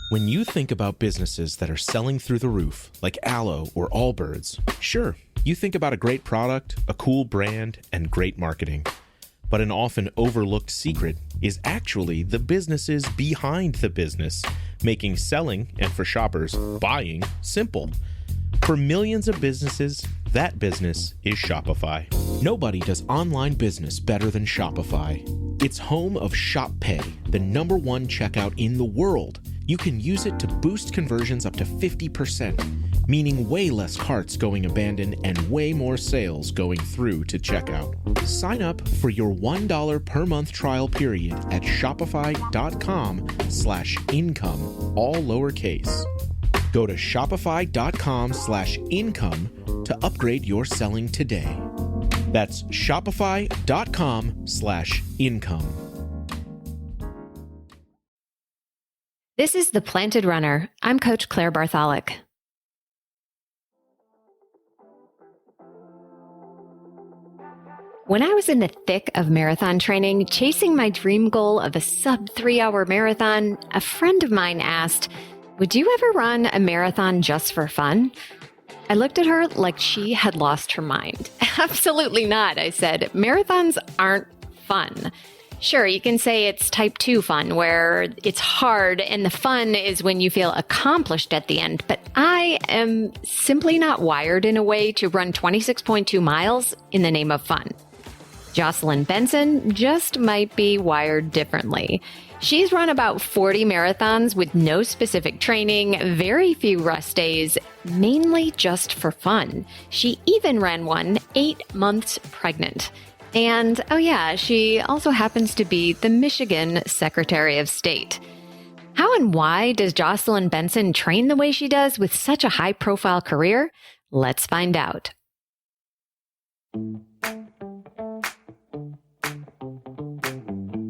When you think about businesses that are selling through the roof, like Aloe or Allbirds, sure, you think about a great product, a cool brand, and great marketing. But an often overlooked secret is actually the businesses behind the business, making selling, and for shoppers, buying, simple. For millions of businesses, that business is Shopify. Nobody does online business better than Shopify. It's home of Shop Pay, the #1 checkout in the world. You can use it to boost conversions up to 50%, meaning way less carts going abandoned and way more sales going through to checkout. Sign up for your $1 per month trial period at shopify.com/income, all lowercase. Go to shopify.com/income to upgrade your selling today. That's shopify.com/income. This is The Planted Runner. I'm Coach Claire Bartholic. When I was in the thick of marathon training, chasing my dream goal of a sub-3-hour marathon, a friend of mine asked, "Would you ever run a marathon just for fun?" I looked at her like she had lost her mind. Absolutely not, I said. Marathons aren't fun. Sure, you can say it's type 2 fun, where it's hard and the fun is when you feel accomplished at the end. But I am simply not wired in a way to run 26.2 miles in the name of fun. Jocelyn Benson just might be wired differently. She's run about 40 marathons with no specific training, very few rest days, mainly just for fun. She even ran one 8 months pregnant. And, oh yeah, she also happens to be the Michigan Secretary of State. How and why does Jocelyn Benson train the way she does with such a high-profile career? Let's find out.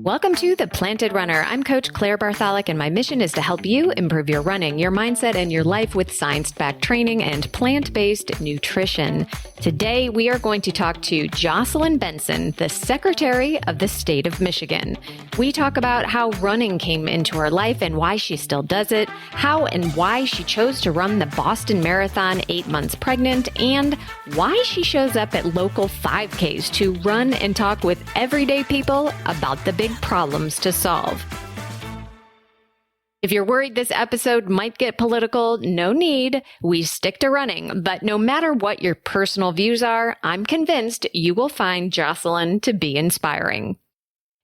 Welcome to The Planted Runner. I'm Coach Claire Bartholic, and my mission is to help you improve your running, your mindset, and your life with science-backed training and plant-based nutrition. Today, we are going to talk to Jocelyn Benson, the Secretary of the State of Michigan. We talk about how running came into her life and why she still does it, how and why she chose to run the Boston Marathon 8 months pregnant, and why she shows up at local 5Ks to run and talk with everyday people about the big problems to solve. If you're worried this episode might get political, no need. We stick to running. But no matter what your personal views are, I'm convinced you will find Jocelyn to be inspiring.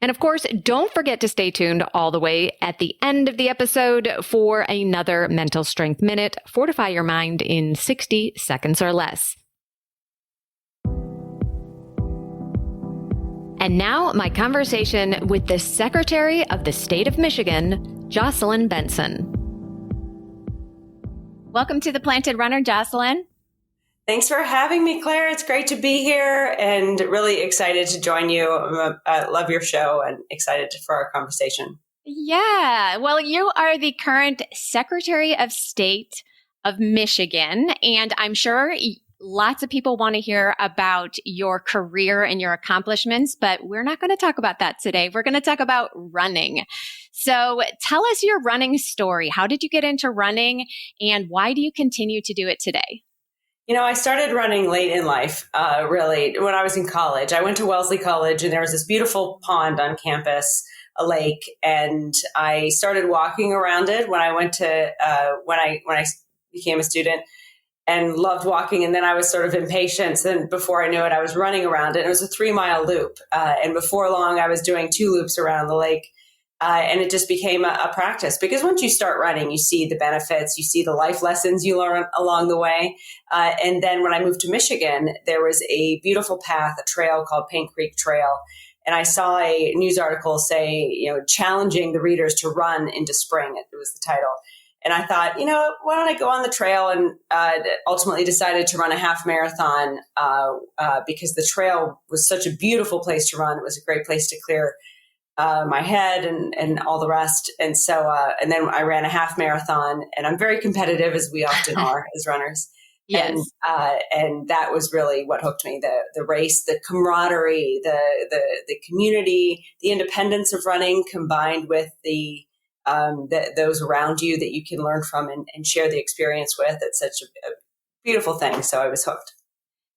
And of course, don't forget to stay tuned all the way at the end of the episode for another Mental Strength Minute. Fortify your mind in 60 seconds or less. And now, my conversation with the Secretary of the State of Michigan, Jocelyn Benson. Welcome to The Planted Runner, Jocelyn. Thanks for having me, Claire. It's great to be here and really excited to join you. I love your show and excited for our conversation. Yeah, well, you are the current Secretary of State of Michigan, and I'm sure lots of people want to hear about your career and your accomplishments, but we're not going to talk about that today. We're going to talk about running. So tell us your running story. How did you get into running, and why do you continue to do it today? You know, I started running late in life, really, when I was in college. I went to Wellesley College, and there was this beautiful pond on campus, a lake, and I started walking around it when I went to when I became a student. And loved walking. And then I was sort of impatient. And before I knew it, I was running around it. It was a 3-mile loop. And before long, I was doing 2 loops around the lake. And it just became a practice, because once you start running, you see the benefits, you see the life lessons you learn along the way. And then when I moved to Michigan, there was a beautiful path, a trail called Paint Creek Trail. And I saw a news article say, challenging the readers to run into spring. It was the title. And I thought, why don't I go on the trail, and ultimately decided to run a half marathon because the trail was such a beautiful place to run. It was a great place to clear my head and all the rest. And so, and then I ran a half marathon, and I'm very competitive, as we often are as runners. Yes. And that was really what hooked me, the race, the camaraderie, the community, the independence of running, combined with the those around you that you can learn from and share the experience with. It's such a beautiful thing. So I was hooked.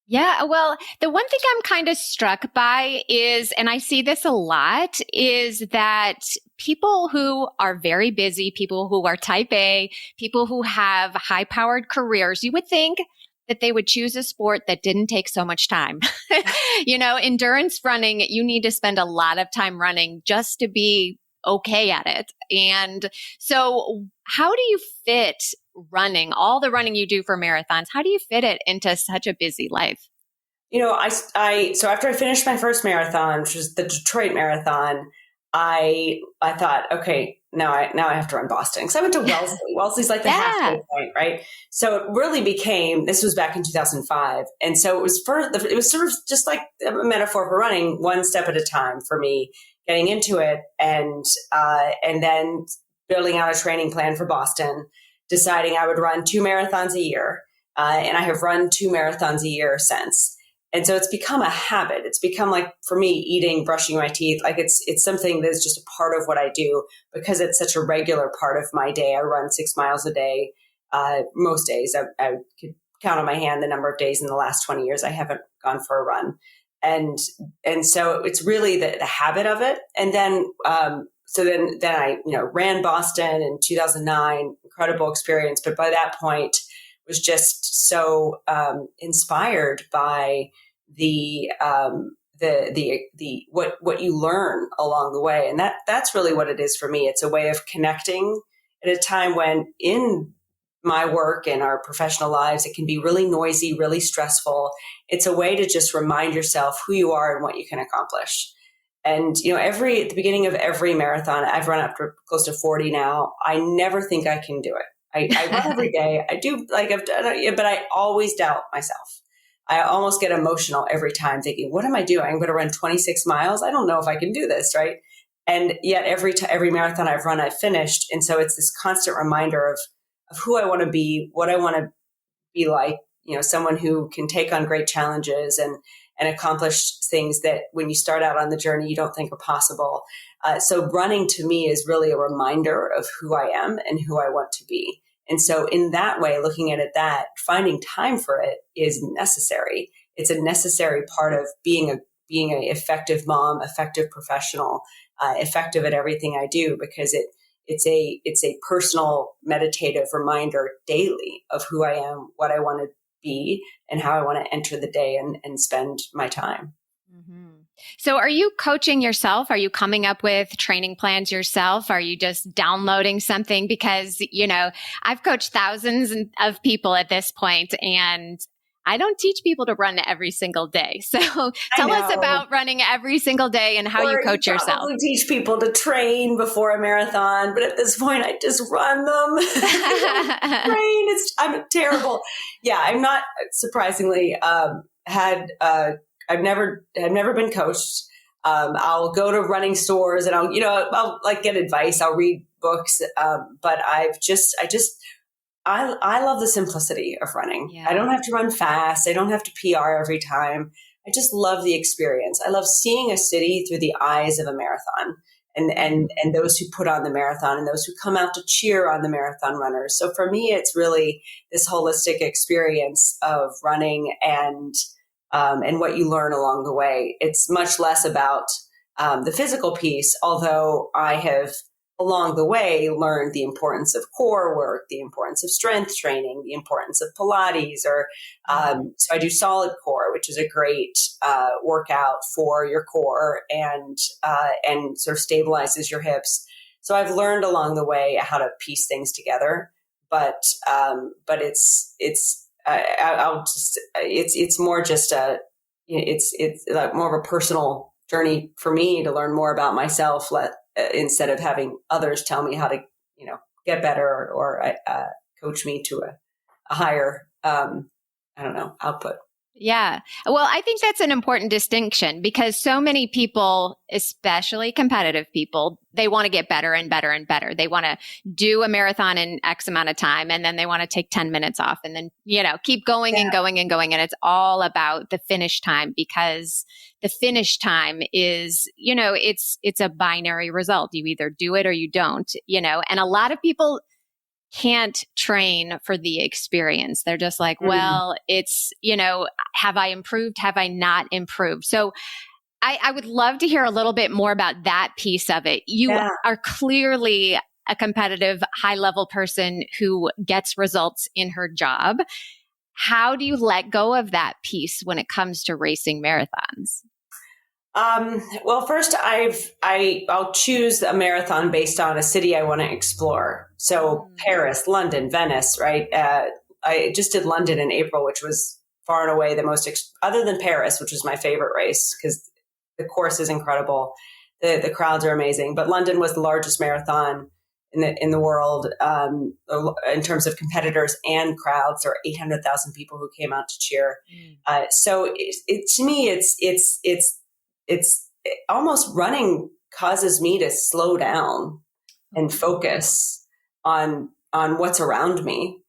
Yeah, well, the one thing I'm kind of struck by is, and I see this a lot, is that people who are very busy, people who are type A, people who have high powered careers, you would think that they would choose a sport that didn't take so much time. Endurance running, you need to spend a lot of time running just to be okay at it. And so how do you fit running, all the running you do for marathons, how do you fit it into such a busy life? So after I finished my first marathon, which was the Detroit Marathon, I thought, okay, now I have to run Boston. Because I went to Wellesley. Wellesley's like the halfway point, right? So it really became, this was back in 2005. And so it was sort of just like a metaphor for running, one step at a time for me, getting into it and then building out a training plan for Boston, deciding I would run 2 marathons a year. And I have run 2 marathons a year since. And so it's become a habit. It's become like, for me, eating, brushing my teeth, like it's something that's just a part of what I do because it's such a regular part of my day. I run 6 miles a day. Most days I could count on my hand the number of days in the last 20 years I haven't gone for a run. And so it's really the habit of it. And then, then I, ran Boston in 2009, incredible experience. But by that point was just so, inspired by what you learn along the way. And that's really what it is for me. It's a way of connecting at a time when in my work and our professional lives, it can be really noisy, really stressful. It's a way to just remind yourself who you are and what you can accomplish. And, at the beginning of every marathon, I've run up to close to 40 now. I never think I can do it. I run every day. I do, like I've done it, but I always doubt myself. I almost get emotional every time thinking, what am I doing? I'm going to run 26 miles. I don't know if I can do this. Right. And yet every marathon I've run, I've finished. And so it's this constant reminder of who I want to be, what I want to be like, someone who can take on great challenges and accomplish things that when you start out on the journey, you don't think are possible. So running to me is really a reminder of who I am and who I want to be. And so in that way, looking at it, finding time for it is necessary. It's a necessary part of being an effective mom, effective professional, effective at everything I do, because it's a personal meditative reminder daily of who I am, what I want to be, and how I want to enter the day and spend my time. Mm-hmm. So are you coaching yourself? Are you coming up with training plans yourself? Are you just downloading something? Because, I've coached thousands of people at this point, and I don't teach people to run every single day. So tell us about running every single day and how you coach yourself. I probably teach people to train before a marathon, but at this point I just run them. I'm terrible. Yeah, I'm not surprisingly I've never been coached. I'll go to running stores and I'll like get advice. I'll read books. But I love the simplicity of running. Yeah. I don't have to run fast. I don't have to PR every time. I just love the experience. I love seeing a city through the eyes of a marathon and those who put on the marathon and those who come out to cheer on the marathon runners. So for me, it's really this holistic experience of running and what you learn along the way. It's much less about the physical piece, although I have along the way learned the importance of core work, the importance of strength training, the importance of Pilates, so I do solid core, which is a great workout for your core and sort of stabilizes your hips. So I've learned along the way how to piece things together, but it's more just it's like more of a personal journey for me to learn more about myself, instead of having others tell me how to, get better or coach me to a higher, output. Yeah. Well, I think that's an important distinction because so many people, especially competitive people, they want to get better and better and better. They want to do a marathon in X amount of time and then they want to take 10 minutes off and then, keep going and going and going. And it's all about the finish time because the finish time is, it's a binary result. You either do it or you don't, and a lot of people can't train for the experience. They're just like, well, it's, have I improved? Have I not improved? So I would love to hear a little bit more about that piece of it. You are clearly a competitive, high level person who gets results in her job. How do you let go of that piece when it comes to racing marathons? Well, first I'll choose a marathon based on a city I want to explore. So Paris, London, Venice, right? I just did London in April, which was far and away the most, other than Paris, which was my favorite race because the course is incredible. The crowds are amazing, but London was the largest marathon in the world, in terms of competitors and crowds. There were 800,000 people who came out to cheer. So to me, it's almost running causes me to slow down and focus on what's around me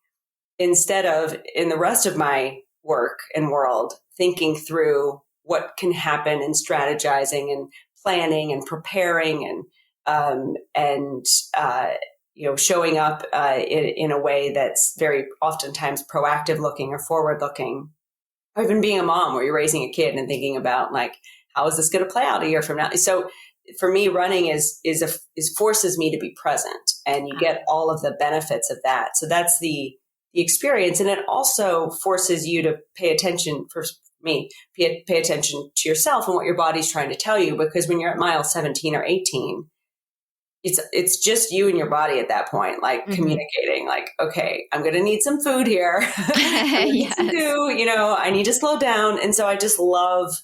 instead of in the rest of my work and world, thinking through what can happen and strategizing and planning and preparing and showing up in a way that's very oftentimes proactive looking or forward looking, or even being a mom where you're raising a kid and thinking about like, how is this going to play out a year from now? So for me, running is forces me to be present, and you get all of the benefits of that. So that's the experience, and it also forces you to pay attention. For me, pay attention to yourself and what your body's trying to tell you. Because when you're at mile 17 or 18, it's just you and your body at that point, like communicating, like, okay, I'm going to need some food here. I need to slow down, and so I just love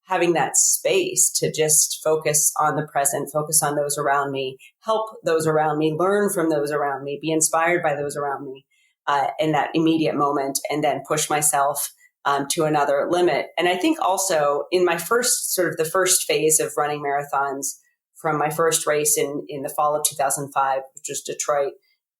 having that space to just focus on the present, focus on those around me, help those around me, learn from those around me, be inspired by those around me in that immediate moment, and then push myself to another limit. And I think also in my the first phase of running marathons, from my first race in the fall of 2005, which was Detroit,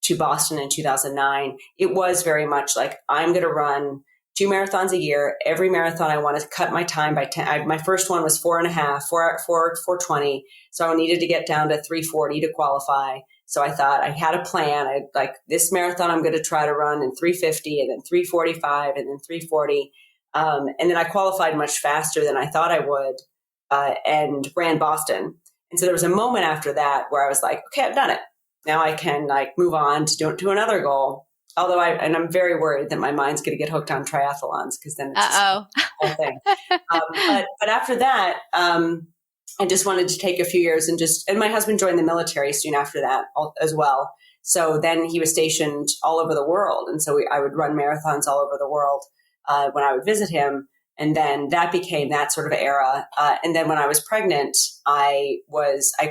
to Boston in 2009, it was very much like, I'm going to run 2 marathons a year. Every marathon, I want to cut my time by 10. My first one was 4:20. So I needed to get down to 3:40 to qualify. So I thought I had a plan. I like this marathon, I'm going to try to run in 3:50 and then 3:45 and then 3:40. And then I qualified much faster than I thought I would, and ran Boston. And so there was a moment after that where I was like, okay, I've done it. Now I can move on to another goal. Although I'm very worried that my mind's going to get hooked on triathlons, because then it's just the whole thing. But after that, I just wanted to take a few years and my husband joined the military soon after that as well. So then he was stationed all over the world. And so I would run marathons all over the world when I would visit him. And then that became that sort of era. And then when I was pregnant, I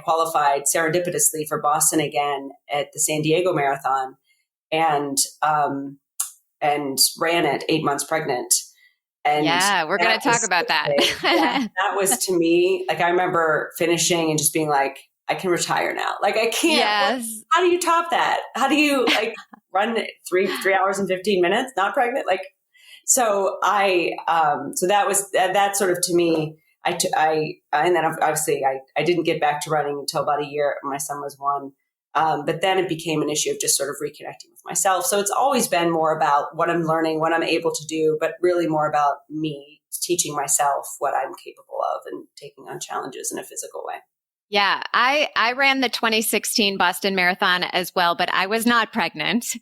qualified serendipitously for Boston again at the San Diego Marathon. And ran it 8 months pregnant. And yeah, we're going to talk about that. That was, to me, like, I remember finishing and just being like, I can retire now. Like, I can't. Yes. How do you top that? How do you run 3 hours and 15 minutes, not pregnant? So so that sort of, to me, and then obviously I didn't get back to running until about a year. My son was 1. But then it became an issue of just sort of reconnecting with myself. So it's always been more about what I'm learning, what I'm able to do, but really more about me teaching myself what I'm capable of and taking on challenges in a physical way. Yeah, I ran the 2016 Boston Marathon as well, but I was not pregnant.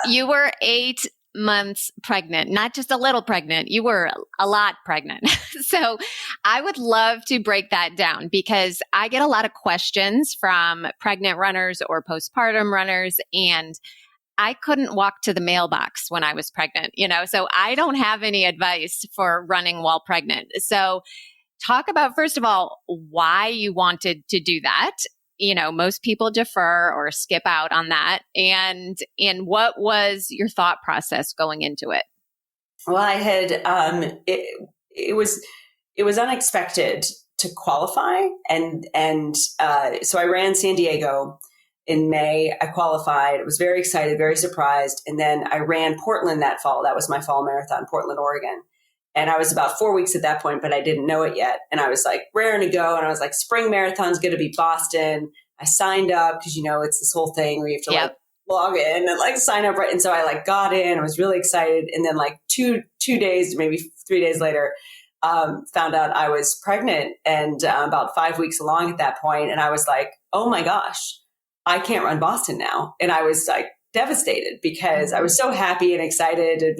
You were 8 months pregnant, not just a little pregnant, you were a lot pregnant. So I would love to break that down because I get a lot of questions from pregnant runners or postpartum runners, and I couldn't walk to the mailbox when I was pregnant, so I don't have any advice for running while pregnant. So talk about, first of all, why you wanted to do that. Most people defer or skip out on that. And what was your thought process going into it? Well, I had it was unexpected to qualify, and so I ran San Diego in May. I qualified. I was very excited, very surprised, and then I ran Portland that fall. That was my fall marathon, Portland, Oregon. And I was about 4 weeks at that point, but I didn't know it yet. And I was like raring to go. And I was like, spring marathon's going to be Boston. I signed up because, it's this whole thing where you have to like log in and like sign up. Right. And so I like got in, I was really excited. And then like two days, maybe 3 days later, found out I was pregnant and about 5 weeks along at that point. And I was like, oh my gosh, I can't run Boston now. And I was like devastated because I was so happy and excited and,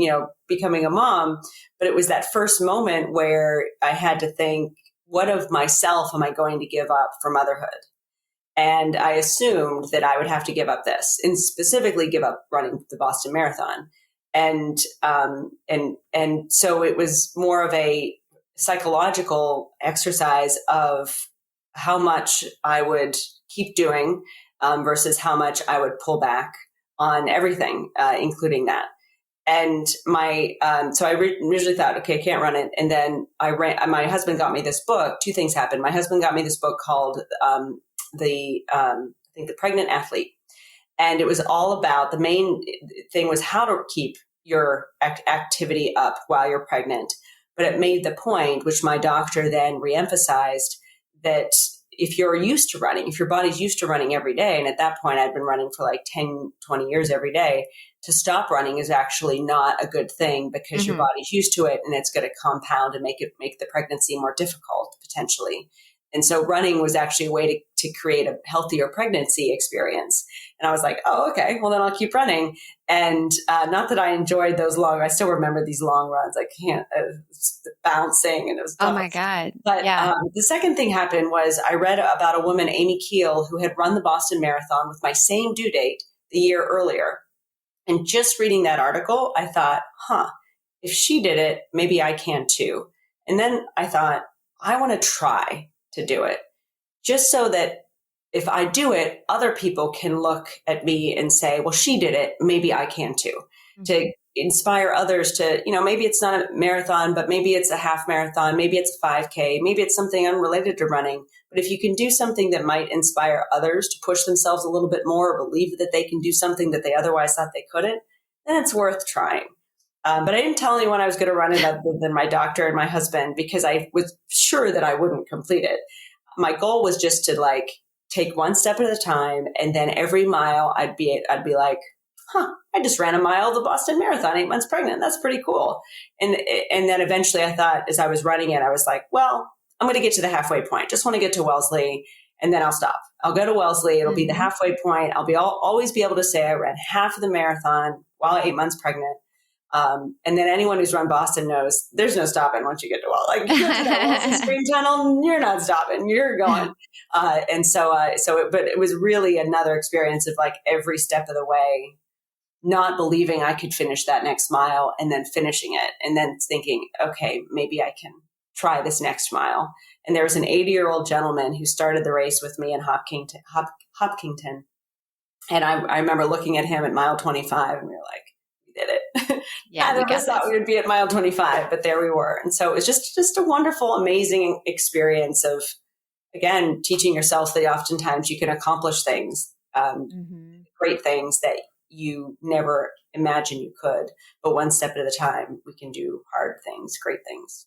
becoming a mom. But it was that first moment where I had to think, what of myself am I going to give up for motherhood? And I assumed that I would have to give up this, and specifically give up running the Boston Marathon. And so it was more of a psychological exercise of how much I would keep doing versus how much I would pull back on everything, including that. And so I originally thought, okay, I can't run it. And then my husband got me this book. Two things happened. My husband got me this book called, I think The Pregnant Athlete. And it was all about, the main thing was how to keep your activity up while you're pregnant. But it made the point, which my doctor then reemphasized, that if you're used to running, if your body's used to running every day, and at that point I'd been running for like 10, 20 years every day, to stop running is actually not a good thing because your body's used to it and it's going to compound and make the pregnancy more difficult potentially. And so running was actually a way to create a healthier pregnancy experience. And I was like, oh, okay, well then I'll keep running. And not that I enjoyed those I still remember these long runs. I can't, bouncing and it was tough. Oh my God. But the second thing happened was I read about a woman, Amy Keel, who had run the Boston Marathon with my same due date the year earlier. And just reading that article, I thought, if she did it, maybe I can too. And then I thought, I want to try to do it just so that if I do it, other people can look at me and say, well, she did it, maybe I can too. To inspire others to, maybe it's not a marathon, but maybe it's a half marathon, maybe it's a 5K, maybe it's something unrelated to running. But if you can do something that might inspire others to push themselves a little bit more, or believe that they can do something that they otherwise thought they couldn't, then it's worth trying. But I didn't tell anyone I was going to run it other than my doctor and my husband, because I was sure that I wouldn't complete it. My goal was just to take one step at a time. And then every mile I'd be like, I just ran a mile of the Boston Marathon, 8 months pregnant. That's pretty cool. And then eventually I thought, as I was running it, I was like, well, I'm going to get to the halfway point. Just want to get to Wellesley and then I'll stop. I'll go to Wellesley. It'll be the halfway point. I'll always be able to say I ran half of the marathon while 8 months pregnant. And then anyone who's run Boston knows there's no stopping once you get to Wellesley. You get to that Wellesley Stream Tunnel, you're not stopping. You're going. But it was really another experience of every step of the way, not believing I could finish that next mile and then finishing it and then thinking, okay, maybe I can try this next mile. And there was an 80-year-old gentleman who started the race with me in Hopkinton. And I remember looking at him at mile 25 and we were like, we did it. Yeah, I never thought we would be at mile 25, but there we were. And so it was just a wonderful, amazing experience of, again, teaching yourself that oftentimes you can accomplish things, great things that you never imagined you could. But one step at a time, we can do hard things, great things.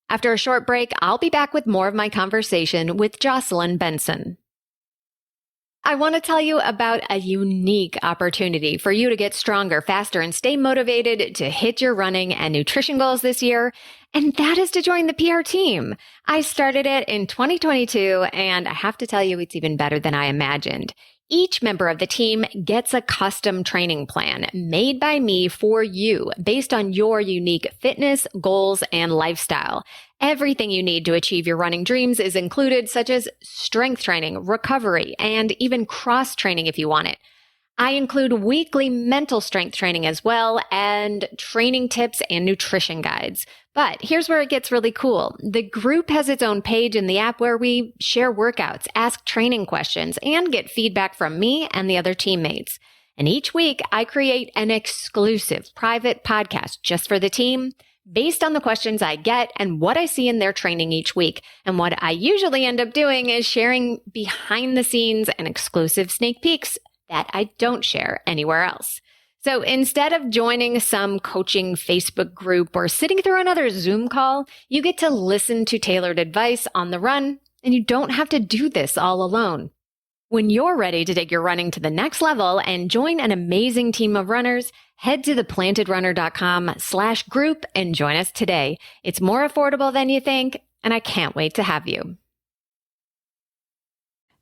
After a short break, I'll be back with more of my conversation with Jocelyn Benson. I want to tell you about a unique opportunity for you to get stronger, faster, and stay motivated to hit your running and nutrition goals this year. And that is to join the PR team. I started it in 2022, and I have to tell you, it's even better than I imagined. Each member of the team gets a custom training plan made by me for you based on your unique fitness, goals, and lifestyle. Everything you need to achieve your running dreams is included, such as strength training, recovery, and even cross training if you want it. I include weekly mental strength training as well, and training tips and nutrition guides. But here's where it gets really cool. The group has its own page in the app where we share workouts, ask training questions, and get feedback from me and the other teammates. And each week, I create an exclusive private podcast just for the team based on the questions I get and what I see in their training each week. And what I usually end up doing is sharing behind the scenes and exclusive sneak peeks that I don't share anywhere else. So instead of joining some coaching Facebook group or sitting through another Zoom call, you get to listen to tailored advice on the run, and you don't have to do this all alone. When you're ready to take your running to the next level and join an amazing team of runners, head to theplantedrunner.com/group and join us today. It's more affordable than you think, and I can't wait to have you.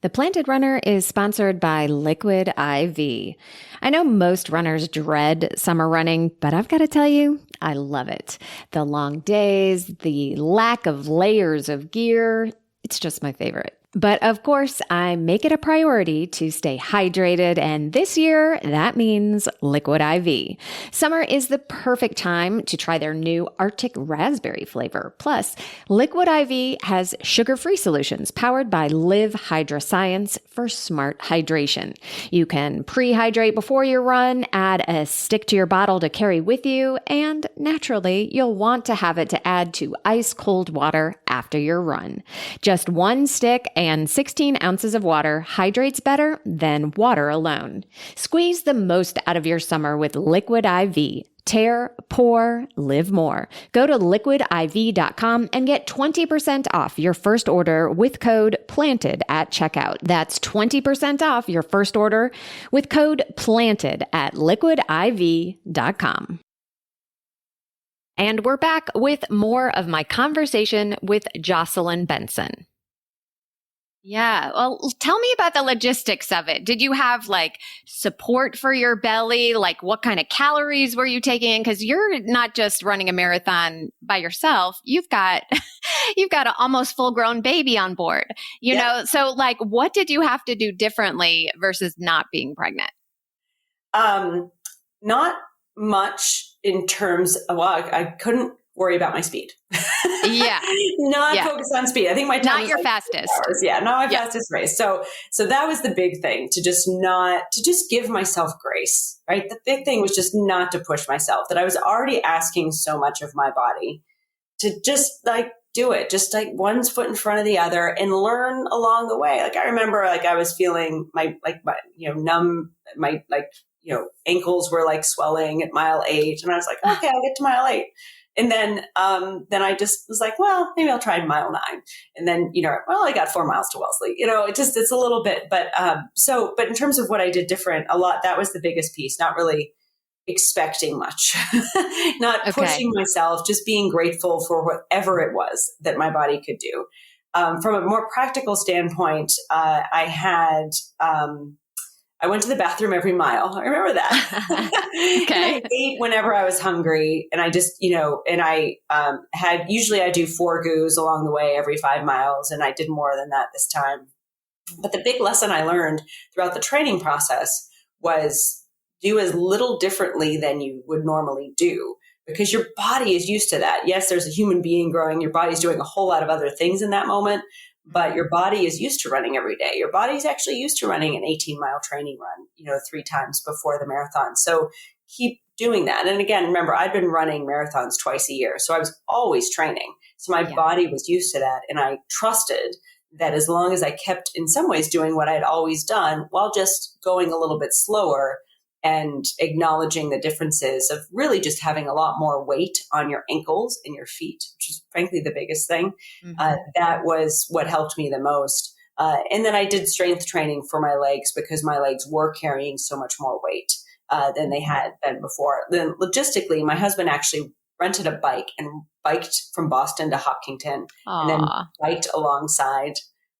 The Planted Runner is sponsored by Liquid IV. I know most runners dread summer running, but I've got to tell you, I love it. The long days, the lack of layers of gear, it's just my favorite. But of course, I make it a priority to stay hydrated, and this year, that means Liquid IV. Summer is the perfect time to try their new Arctic raspberry flavor. Plus, Liquid IV has sugar-free solutions powered by Live Hydra Science for smart hydration. You can pre-hydrate before your run, add a stick to your bottle to carry with you, and naturally, you'll want to have it to add to ice-cold water after your run. Just one stick and 16 ounces of water hydrates better than water alone. Squeeze the most out of your summer with Liquid IV. Tear, pour, live more. Go to liquidiv.com and get 20% off your first order with code PLANTED at checkout. That's 20% off your first order with code PLANTED at liquidiv.com. And we're back with more of my conversation with Jocelyn Benson. Yeah. Well, tell me about the logistics of it. Did you have like support for your belly? Like what kind of calories were you taking in? Because you're not just running a marathon by yourself. You've got an almost full grown baby on board, you know? So like, what did you have to do differently versus not being pregnant? Not much in terms of, well, I couldn't worry about my speed. Yeah. Not focus on speed. I think my time not your like fastest. Yeah, not my fastest race. So that was the big thing, to just give myself grace, right? The big thing was just not to push myself, that I was already asking so much of my body to just like do it, just like one foot in front of the other and learn along the way. Like I remember like I was feeling my numb, my ankles were like swelling at mile 8, and I was like, okay, I'll get to mile 8. And then I just was like, well, maybe I'll try mile 9. And then, I got 4 miles to Wellesley. It's a little bit, but in terms of what I did different, a lot, that was the biggest piece, not really expecting much, not pushing myself, just being grateful for whatever it was that my body could do. From a more practical standpoint, I went to the bathroom every mile. I remember that. Okay. I ate whenever I was hungry. And I just, and I usually I do 4 goos along the way every 5 miles. And I did more than that this time. But the big lesson I learned throughout the training process was do as little differently than you would normally do, because your body is used to that. Yes, there's a human being growing. Your body's doing a whole lot of other things in that moment. But your body is used to running every day. Your body's actually used to running an 18-mile training run, 3 times before the marathon. So keep doing that. And again, remember, I'd been running marathons twice a year. So I was always training. So my body was used to that. And I trusted that as long as I kept in some ways doing what I'd always done while just going a little bit slower and acknowledging the differences of really just having a lot more weight on your ankles and your feet, which is frankly the biggest thing. That was what helped me the most. And then I did strength training for my legs because my legs were carrying so much more weight than they had been before. Then logistically, my husband actually rented a bike and biked from Boston to Hopkinton and then biked alongside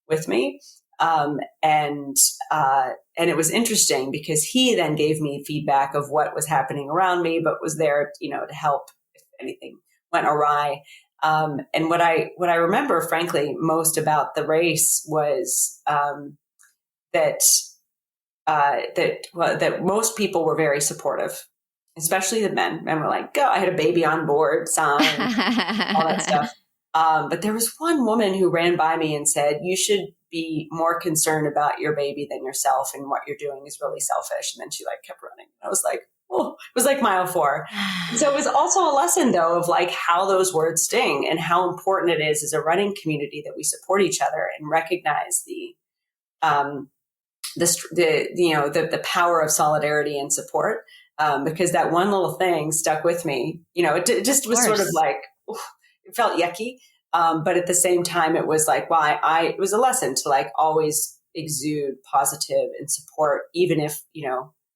with me. And it was interesting because he then gave me feedback of what was happening around me, but was there, to help if anything went awry. And what I remember, frankly, most about the race was that most people were very supportive, especially the men. Men were like, "Go!" I had a baby on board, son, all that stuff. But there was one woman who ran by me and said, "You should be more concerned about your baby than yourself, and what you're doing is really selfish. And then she like kept running. I was like, oh, it was like mile 4. And so it was also a lesson though of like how those words sting and how important it is as a running community that we support each other and recognize the power of solidarity and support. Because that one little thing stuck with me, it just was sort of like, oof, it felt yucky. But at the same time, it was like, well, it was a lesson to like always exude positive and support, even if,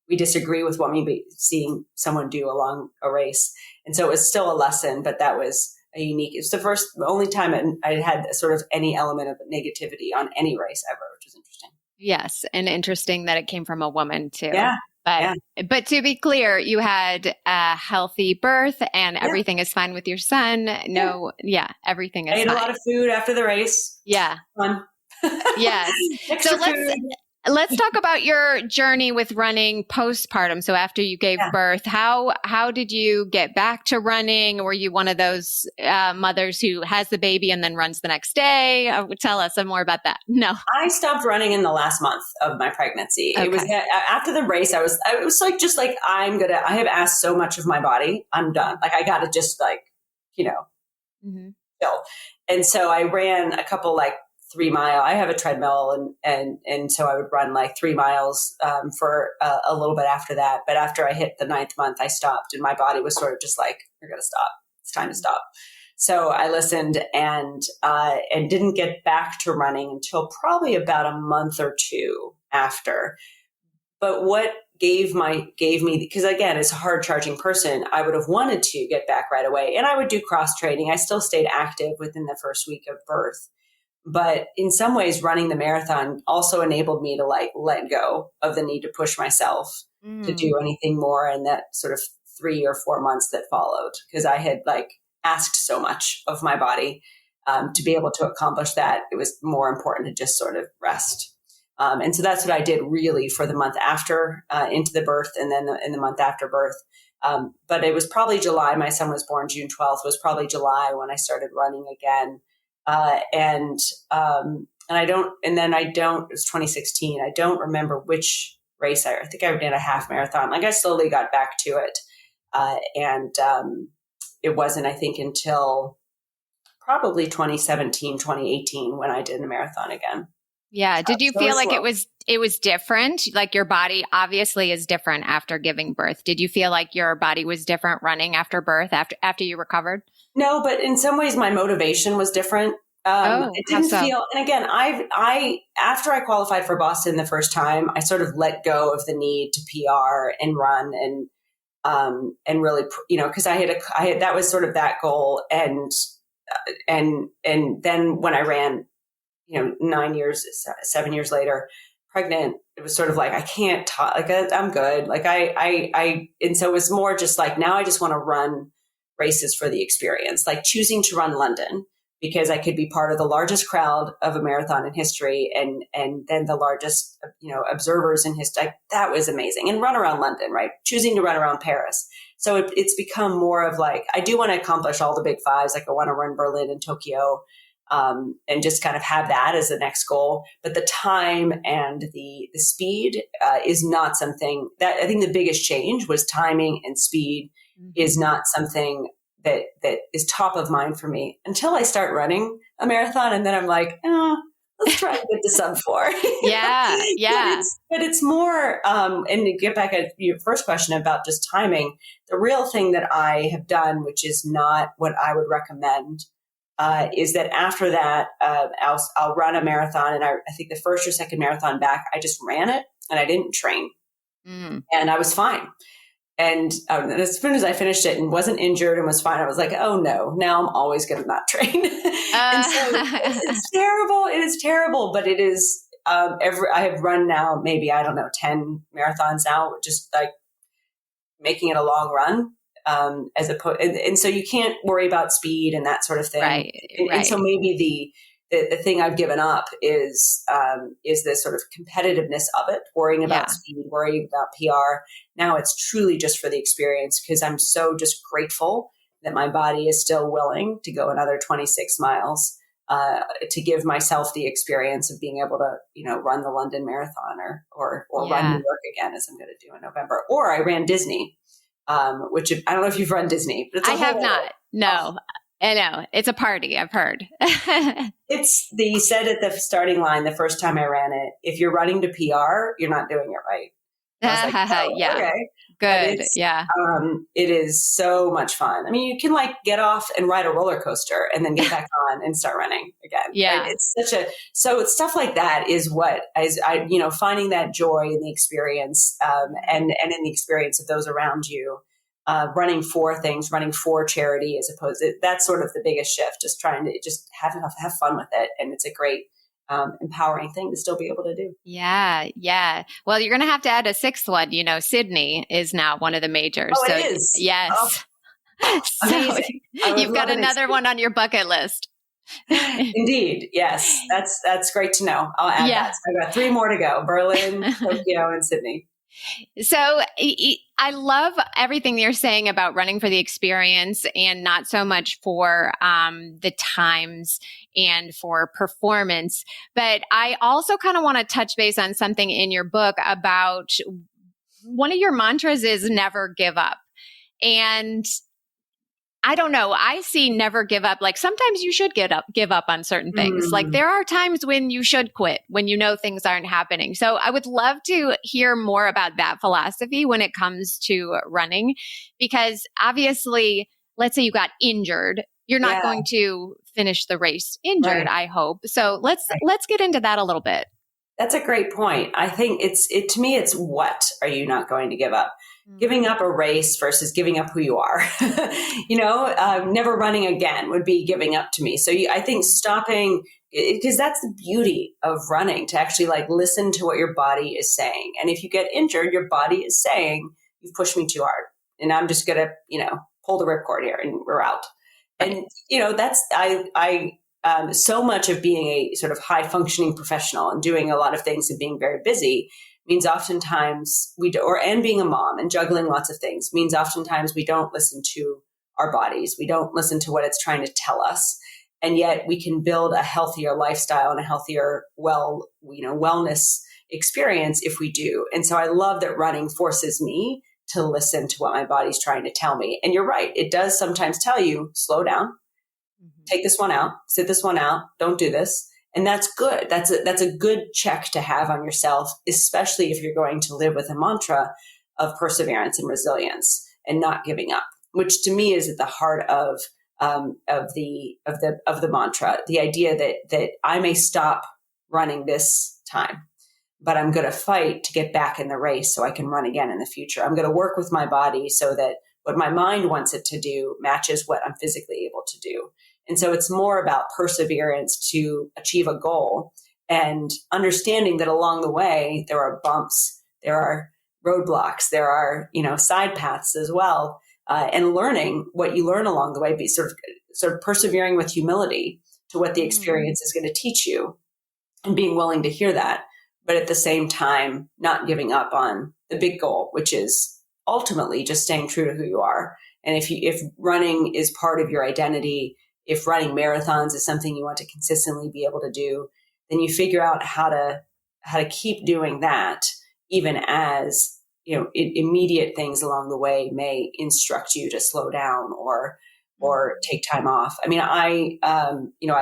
we disagree with what we be seeing someone do along a race. And so it was still a lesson, but that was it's the only time I had sort of any element of negativity on any race ever, which was interesting. Yes. And interesting that it came from a woman too. Yeah. But to be clear, you had a healthy birth and everything is fine with your son. Everything is fine. I ate a lot of food after the race. Yeah. Fun. Yes. So let's talk about your journey with running postpartum. So after you gave birth, how did you get back to running? Were you one of those mothers who has the baby and then runs the next day? Tell us some more about that. No, I stopped running in the last month of my pregnancy. Okay. It was after the race. It was like, just like, I have asked so much of my body. I'm done. Like, I got to just like, chill. And so I ran a couple like 3-mile. I have a treadmill, and so I would run like 3 miles for a little bit after that. But after I hit the 9th month, I stopped, and my body was sort of just like, "You're gonna stop. It's time to stop." So I listened and didn't get back to running until probably about a month or 2 after. But what gave me, because again, as a hard charging person, I would have wanted to get back right away, and I would do cross training. I still stayed active within the first week of birth. But in some ways, running the marathon also enabled me to like let go of the need to push myself to do anything more in that sort of 3 or 4 months that followed, because I had like asked so much of my body to be able to accomplish that. It was more important to just sort of rest. And so that's what I did really for the month after into the birth, and then in the month after birth. But it was probably July. My son was born June 12th. It was probably July when I started running again. It was 2016. I don't remember which race I think I did a half marathon. Like, I slowly got back to it. It wasn't, I think, until probably 2017, 2018 when I did a marathon again. Yeah. Did you feel like it was different? Like, your body obviously is different after giving birth. Did you feel like your body was different running after birth, after you recovered? No, but in some ways my motivation was different. It didn't feel, and again, after I qualified for Boston the first time, I sort of let go of the need to PR and run and really, because I had, that was sort of that goal. And then when I ran, 7 years later, pregnant, it was sort of like, I can't talk, like, I'm good. Like and so it was more just like, now I just want to run races for the experience, like choosing to run London because I could be part of the largest crowd of a marathon in history, and then the largest, observers in history. That was amazing. And run around London, right? Choosing to run around Paris. So it's become more of like, I do want to accomplish all the big fives. Like, I want to run Berlin and Tokyo, and just kind of have that as the next goal. But the time and the speed is not something that, I think the biggest change was timing and speed is not something that is top of mind for me until I start running a marathon. And then I'm like, let's try to get to sub 4. Yeah. But it's more, and to get back at your first question about just timing, the real thing that I have done, which is not what I would recommend, is that after that, I'll run a marathon. And I think the first or second marathon back, I just ran it and I didn't train. And I was fine. And as soon as I finished it and wasn't injured and was fine, I was like, oh no, now I'm always going to not train. And so it's terrible. It is terrible, but it is, I have run now, maybe, 10 marathons now, just like making it a long run. And so you can't worry about speed and that sort of thing. Right. And so maybe the thing I've given up is the sort of competitiveness of it, worrying about speed, worrying about PR. Now it's truly just for the experience, because I'm so just grateful that my body is still willing to go another 26 miles. to give myself the experience of being able to, run the London Marathon or run New York again, as I'm going to do in November. Or I ran Disney, which I don't know if you've run Disney, but I have not. No, I know. It's a party, I've heard. You said at the starting line, the first time I ran it, if you're running to PR, you're not doing it right. I was like, yeah. Okay. Good. Yeah. It is so much fun. I mean, you can get off and ride a roller coaster and then get back on and start running again. Yeah. Right? So stuff like that is what finding that joy in the experience, and in the experience of those around you, running for things, running for charity, as opposed to, that's sort of the biggest shift, just trying to just have fun with it. And it's a great, empowering thing to still be able to do. Yeah. Yeah. Well, you're going to have to add a sixth one. Sydney is now one of the majors. Oh, so it is. Yes. So you've got another one on your bucket list. Indeed. Yes. That's great to know. I'll add that. So I've got 3 more to go: Berlin, Tokyo, and Sydney. So I love everything you're saying about running for the experience and not so much for the times and for performance. But I also kind of want to touch base on something in your book about one of your mantras is never give up. And I don't know. I see never give up. Like sometimes you should give up on certain things. Like there are times when you should quit, when you know things aren't happening. So I would love to hear more about that philosophy when it comes to running, because obviously, let's say you got injured, you're not going to finish the race injured, I hope. So let's get into that a little bit. That's a great point. I think to me, it's what are you not going to give up? Giving up a race versus giving up who you are. Never running again would be giving up to me. So I think stopping, because that's the beauty of running, to actually listen to what your body is saying. And if you get injured, your body is saying, you've pushed me too hard and I'm just going to, pull the ripcord here and we're out. And, that's, so much of being a sort of high functioning professional and doing a lot of things and being very busy means oftentimes and being a mom and juggling lots of things means oftentimes we don't listen to our bodies. We don't listen to what it's trying to tell us. And yet we can build a healthier lifestyle and a healthier, wellness experience if we do. And so I love that running forces me to listen to what my body's trying to tell me. And you're right. It does sometimes tell you, slow down, take this one out, sit this one out, don't do this. And that's good. That's a good check to have on yourself, especially if you're going to live with a mantra of perseverance and resilience and not giving up, which to me is at the heart of the mantra. The idea that I may stop running this time, but I'm going to fight to get back in the race so I can run again in the future. I'm going to work with my body so that what my mind wants it to do matches what I'm physically able to do. And so it's more about perseverance to achieve a goal and understanding that along the way, there are bumps, there are roadblocks, there are, side paths as well. And learning what you learn along the way, be sort of persevering with humility to what the experience is going to teach you and being willing to hear that. But at the same time, not giving up on the big goal, which is ultimately just staying true to who you are. And if running is part of your identity, if running marathons is something you want to consistently be able to do, then you figure out how to keep doing that, even as, immediate things along the way may instruct you to slow down or take time off. I mean, I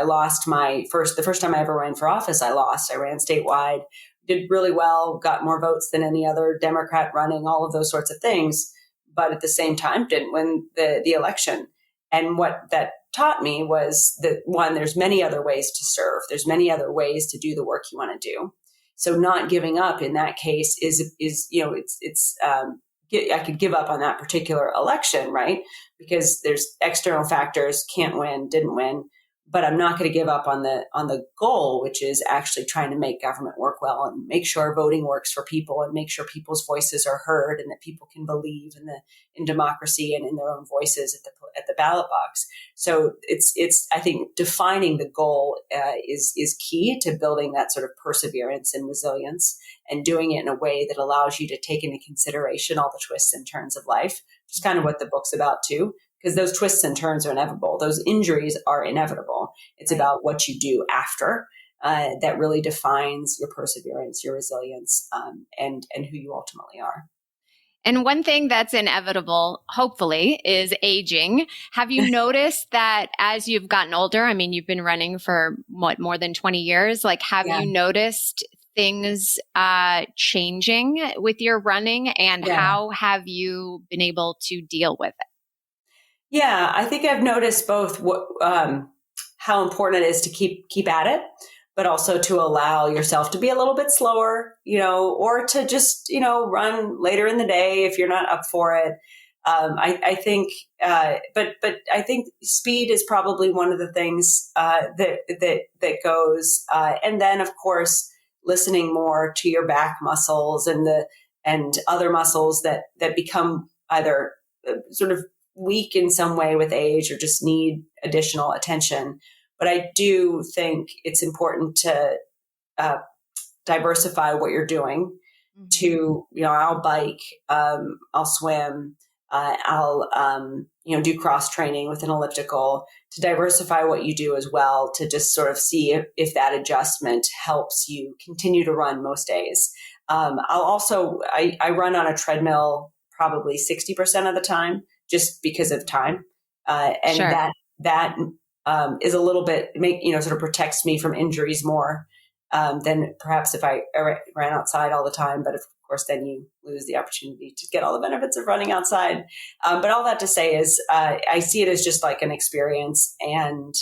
lost the first time I ever ran for office, I ran statewide, did really well, got more votes than any other Democrat running, all of those sorts of things. But at the same time, didn't win the election. And what that taught me was that, one, there's many other ways to serve. There's many other ways to do the work you want to do. So not giving up in that case I could give up on that particular election, right? Because there's external factors, can't win, didn't win, but I'm not going to give up on the goal, which is actually trying to make government work well and make sure voting works for people and make sure people's voices are heard and that people can believe in democracy and in their own voices at the ballot box. So it's I think defining the goal is key to building that sort of perseverance and resilience and doing it in a way that allows you to take into consideration all the twists and turns of life, which is kind of what the book's about too. because those twists and turns are inevitable. Those injuries are inevitable. It's about what you do after that really defines your perseverance, your resilience, and who you ultimately are. And one thing that's inevitable, hopefully, is aging. Have you noticed that as you've gotten older, I mean, you've been running for more than 20 years, like, have you noticed things changing with your running, and how have you been able to deal with it? Yeah, I think I've noticed both how important it is to keep at it, but also to allow yourself to be a little bit slower, or to just, run later in the day if you're not up for it. I think, but I think speed is probably one of the things that goes, and then of course listening more to your back muscles and other muscles that become either sort of weak in some way with age or just need additional attention. But I do think it's important to diversify what you're doing. To, I'll bike, I'll swim, I'll, do cross training with an elliptical, to diversify what you do as well, to just sort of see if that adjustment helps you continue to run most days. I run on a treadmill probably 60% of the time, just because of time. And sure. that is a little bit, sort of protects me from injuries more than perhaps if I ran outside all the time. But of course, then you lose the opportunity to get all the benefits of running outside. But all that to say is, I see it as just like an experience. And,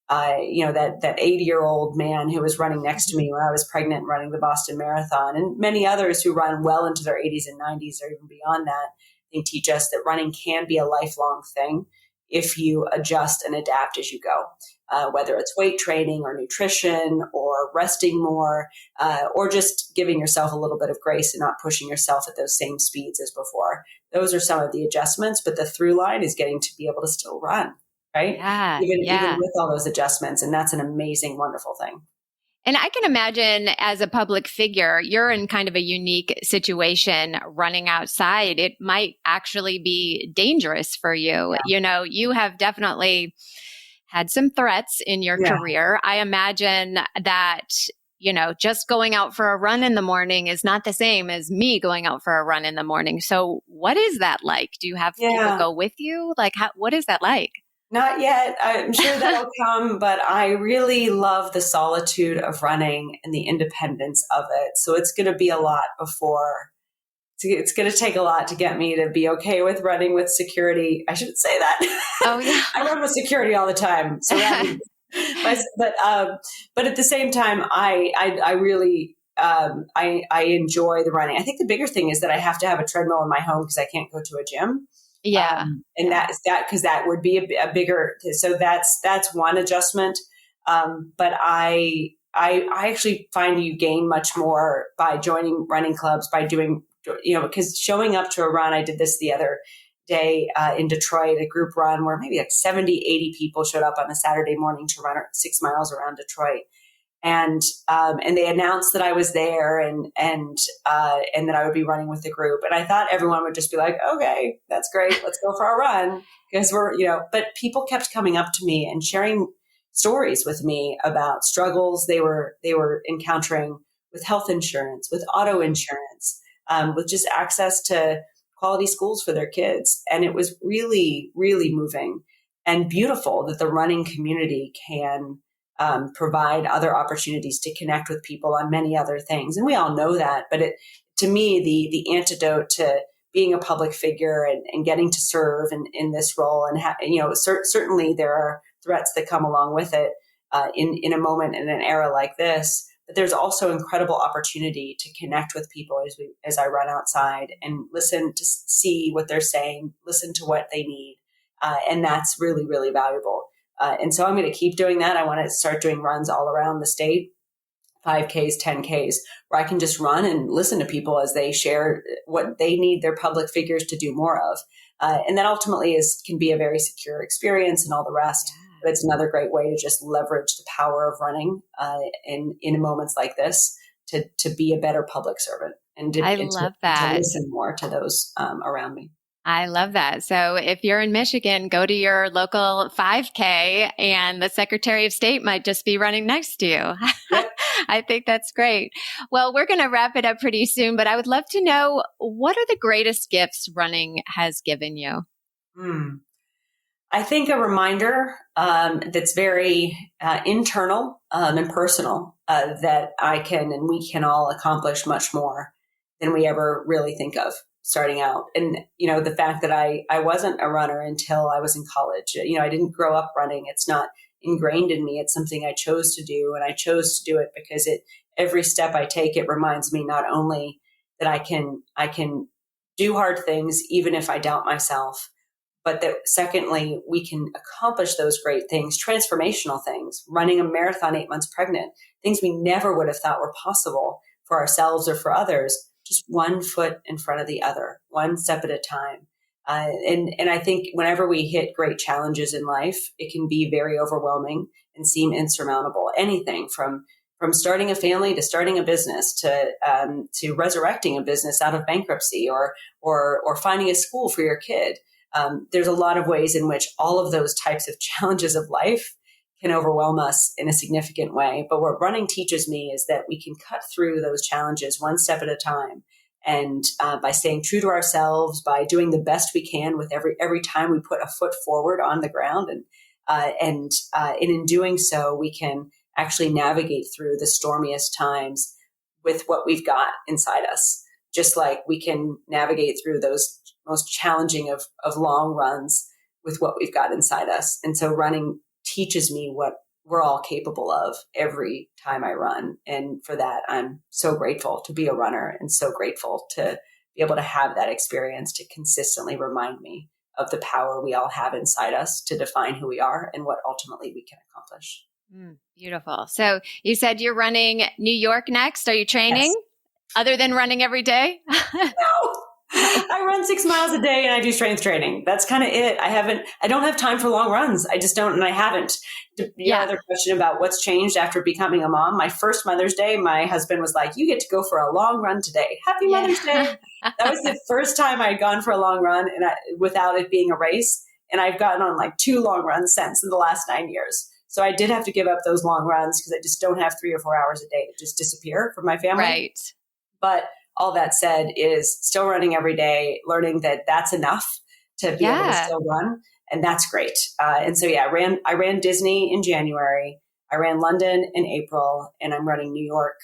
that 80-year-old man who was running next to me when I was pregnant running the Boston Marathon, and many others who run well into their 80s and 90s or even beyond that, they teach us that running can be a lifelong thing if you adjust and adapt as you go, whether it's weight training or nutrition or resting more, or just giving yourself a little bit of grace and not pushing yourself at those same speeds as before. Those are some of the adjustments, but the through line is getting to be able to still run, right? Even with all those adjustments. And that's an amazing, wonderful thing. And I can imagine as a public figure, you're in kind of a unique situation running outside. It might actually be dangerous for you. You have definitely had some threats in your career. I imagine that, just going out for a run in the morning is not the same as me going out for a run in the morning. So what is that like? Do you have people go with you? Like, what is that like? Not yet. I'm sure that'll come, but I really love the solitude of running and the independence of it. So it's going to be a lot before. It's going to take a lot to get me to be okay with running with security. I shouldn't say that. Oh yeah, I run with security all the time. So but at the same time, I really I enjoy the running. I think the bigger thing is that I have to have a treadmill in my home because I can't go to a gym. Yeah. And that is that, because that would be a bigger, so that's one adjustment. But I actually find you gain much more by joining running clubs, by doing, because showing up to a run, I did this the other day in Detroit, a group run where maybe like 70, 80 people showed up on a Saturday morning to run 6 miles around Detroit. And they announced that I was there and that I would be running with the group. And I thought everyone would just be like, okay, that's great. Let's go for a run. Because but people kept coming up to me and sharing stories with me about struggles they were encountering with health insurance, with auto insurance, with just access to quality schools for their kids. And it was really, really moving and beautiful that the running community can provide other opportunities to connect with people on many other things. And we all know that, but to me, the antidote to being a public figure and getting to serve in this role, and certainly there are threats that come along with it in a moment in an era like this, but there's also incredible opportunity to connect with people as I run outside and listen to see what they're saying, listen to what they need. And that's really, really valuable. And so I'm going to keep doing that. I want to start doing runs all around the state, 5Ks, 10Ks, where I can just run and listen to people as they share what they need their public figures to do more of. And that ultimately can be a very secure experience and all the rest. Yeah. But it's another great way to just leverage the power of running in moments like this to be a better public servant and to love that. To listen more to those around me. I love that. So if you're in Michigan, go to your local 5K and the Secretary of State might just be running next to you. Yep. I think that's great. Well, we're going to wrap it up pretty soon, but I would love to know, what are the greatest gifts running has given you? I think a reminder that's very internal and personal that I can and we can all accomplish much more than we ever really think of starting out. And, the fact that I wasn't a runner until I was in college. I didn't grow up running. It's not ingrained in me. It's something I chose to do. And I chose to do it because every step I take, it reminds me not only that I can do hard things, even if I doubt myself, but that secondly, we can accomplish those great things, transformational things, running a marathon 8 months pregnant, things we never would have thought were possible for ourselves or for others, just one foot in front of the other, one step at a time. And I think whenever we hit great challenges in life, it can be very overwhelming and seem insurmountable. Anything from starting a family to starting a business to resurrecting a business out of bankruptcy or finding a school for your kid. There's a lot of ways in which all of those types of challenges of life can overwhelm us in a significant way. But what running teaches me is that we can cut through those challenges one step at a time. And by staying true to ourselves, by doing the best we can with every time we put a foot forward on the ground. And in doing so, we can actually navigate through the stormiest times with what we've got inside us, just like we can navigate through those most challenging of long runs with what we've got inside us. And so running teaches me what we're all capable of every time I run. And for that, I'm so grateful to be a runner and so grateful to be able to have that experience to consistently remind me of the power we all have inside us to define who we are and what ultimately we can accomplish. Beautiful. So you said you're running New York next. Are you training other than running every day? No. I run 6 miles a day and I do strength training. That's kind of it. I don't have time for long runs. I just don't. And I haven't. Your other question about what's changed after becoming a mom. My first Mother's Day, my husband was like, you get to go for a long run today. Happy Mother's Day. That was the first time I had gone for a long run without it being a race. And I've gotten on like 2 long runs since in the last 9 years. So I did have to give up those long runs because I just don't have 3 or 4 hours a day to just disappear from my family. Right. But all that said is still running every day, learning that that's enough to be able to still run. And that's great. And so, I ran Disney in January. I ran London in April, and I'm running New York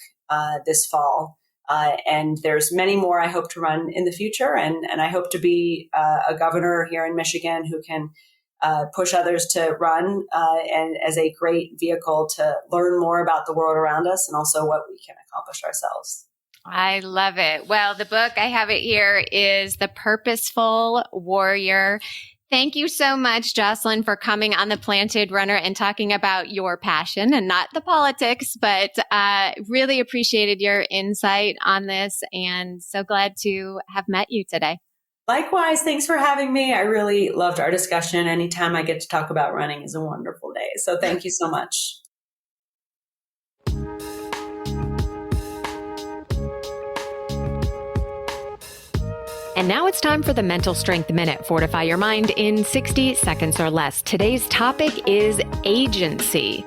this fall. And there's many more I hope to run in the future. And I hope to be a governor here in Michigan who can push others to run and as a great vehicle to learn more about the world around us and also what we can accomplish ourselves. I love it. Well, the book, I have it here, is The Purposeful Warrior. Thank you so much, Jocelyn, for coming on The Planted Runner and talking about your passion and not the politics, but really appreciated your insight on this and so glad to have met you today. Likewise, thanks for having me. I really loved our discussion. Anytime I get to talk about running is a wonderful day. So thank you so much. And now it's time for the Mental Strength Minute. Fortify your mind in 60 seconds or less. Today's topic is agency.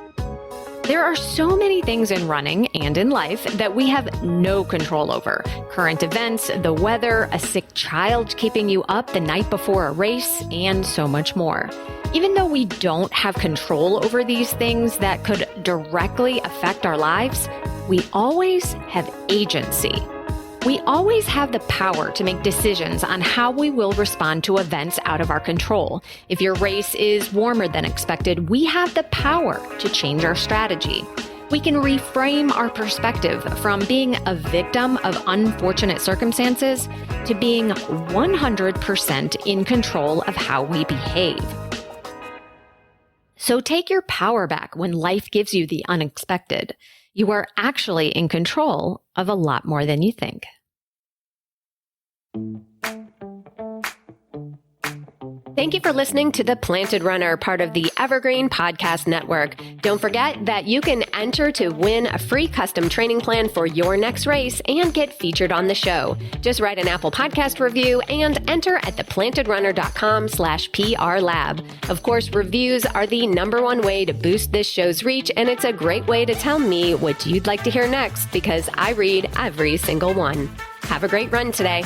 There are so many things in running and in life that we have no control over. Current events, the weather, a sick child keeping you up the night before a race, and so much more. Even though we don't have control over these things that could directly affect our lives, we always have agency. We always have the power to make decisions on how we will respond to events out of our control. If your race is warmer than expected, we have the power to change our strategy. We can reframe our perspective from being a victim of unfortunate circumstances to being 100% in control of how we behave. So take your power back when life gives you the unexpected. You are actually in control of a lot more than you think. Thank you for listening to The Planted Runner, part of the Evergreen Podcast Network. Don't forget that you can enter to win a free custom training plan for your next race and get featured on the show. Just write an Apple Podcast review and enter at theplantedrunner.com/PRLab. Of course, reviews are the #1 way to boost this show's reach, and it's a great way to tell me what you'd like to hear next because I read every single one. Have a great run today.